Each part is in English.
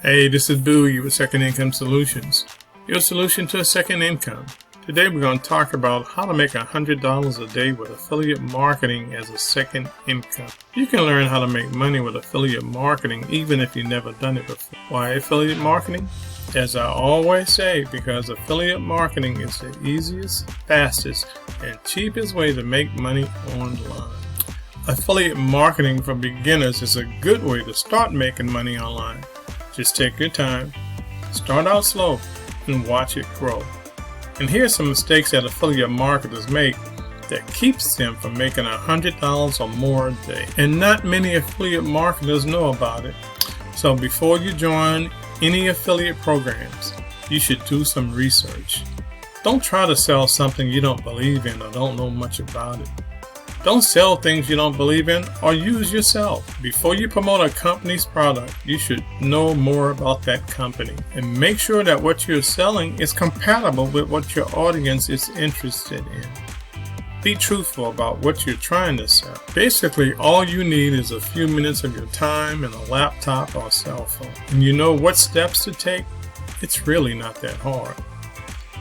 Hey, this is Bowie with Second Income Solutions, your solution to a second income. Today we're going to talk about how to make $100 a day with affiliate marketing as a second income. You can learn how to make money with affiliate marketing even if you've never done it before. Why affiliate marketing? As I always say, because affiliate marketing is the easiest, fastest, and cheapest way to make money online. Affiliate marketing for beginners is a good way to start making money online. Just take your time, start out slow, and watch it grow. And here's some mistakes that affiliate marketers make that keeps them from making $100 or more a day. And not many affiliate marketers know about it. So before you join any affiliate programs, you should do some research. Don't try to sell something you don't believe in or don't know much about it. Don't sell things you don't believe in or use yourself. Before you promote a company's product, you should know more about that company and make sure that what you're selling is compatible with what your audience is interested in. Be truthful about what you're trying to sell. Basically, all you need is a few minutes of your time and a laptop or cell phone. And you know what steps to take? It's really not that hard.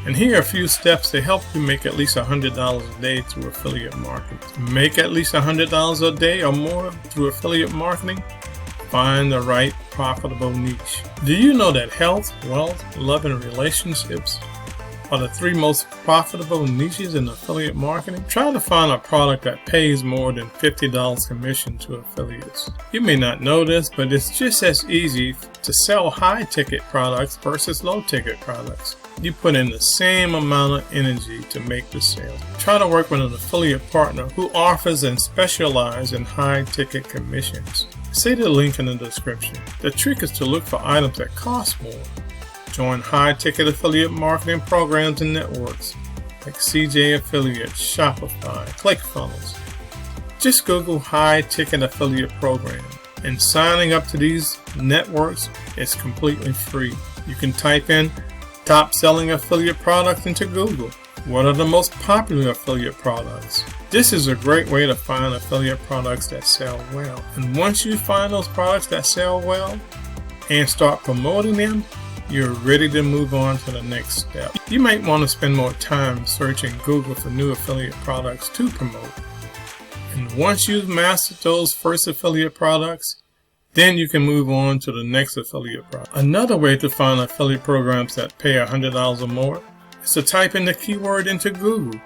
And here are a few steps to help you make at least $100 a day through affiliate marketing. To make at least $100 a day or more through affiliate marketing, find the right profitable niche. Do you know that health, wealth, love, and relationships are the three most profitable niches in affiliate marketing? Try to find a product that pays more than $50 commission to affiliates. You may not know this, but it's just as easy to sell high-ticket products versus low-ticket products. You put in the same amount of energy to make the sale. Try to work with an affiliate partner who offers and specializes in high-ticket commissions. See the link in the description. The trick is to look for items that cost more. Join high-ticket affiliate marketing programs and networks like CJ Affiliate, Shopify, ClickFunnels. Just Google high-ticket affiliate program, and signing up to these networks is completely free. You can type in top-selling affiliate products into Google. What are the most popular affiliate products? This is a great way to find affiliate products that sell well. And once you find those products that sell well and start promoting them, you're ready to move on to the next step. You might want to spend more time searching Google for new affiliate products to promote. And once you've mastered those first affiliate products, then you can move on to the next affiliate product. Another way to find affiliate programs that pay $100 or more is to type in the keyword into Google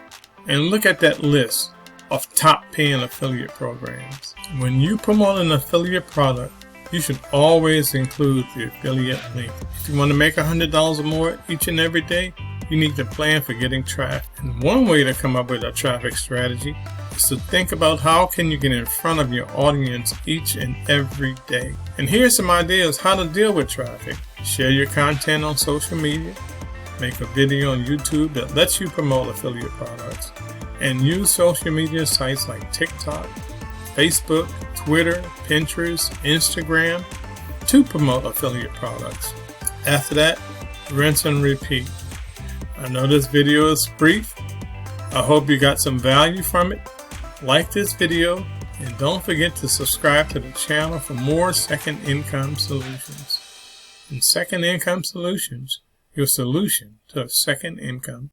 and look at that list of top paying affiliate programs. When you promote an affiliate product, you should always include the affiliate link. If you want to make $100 or more each and every day, you need to plan for getting traffic. And one way to come up with a traffic strategy is to think about how can you get in front of your audience each and every day. And here's some ideas how to deal with traffic. Share your content on social media. Make a video on YouTube that lets you promote affiliate products. And use social media sites like TikTok, Facebook, Twitter, Pinterest, Instagram to promote affiliate products. After that, rinse and repeat. I know this video is brief. I hope you got some value from it. Like this video and don't forget to subscribe to the channel for more Second Income Solutions. And Second Income Solutions, your solution to a second income.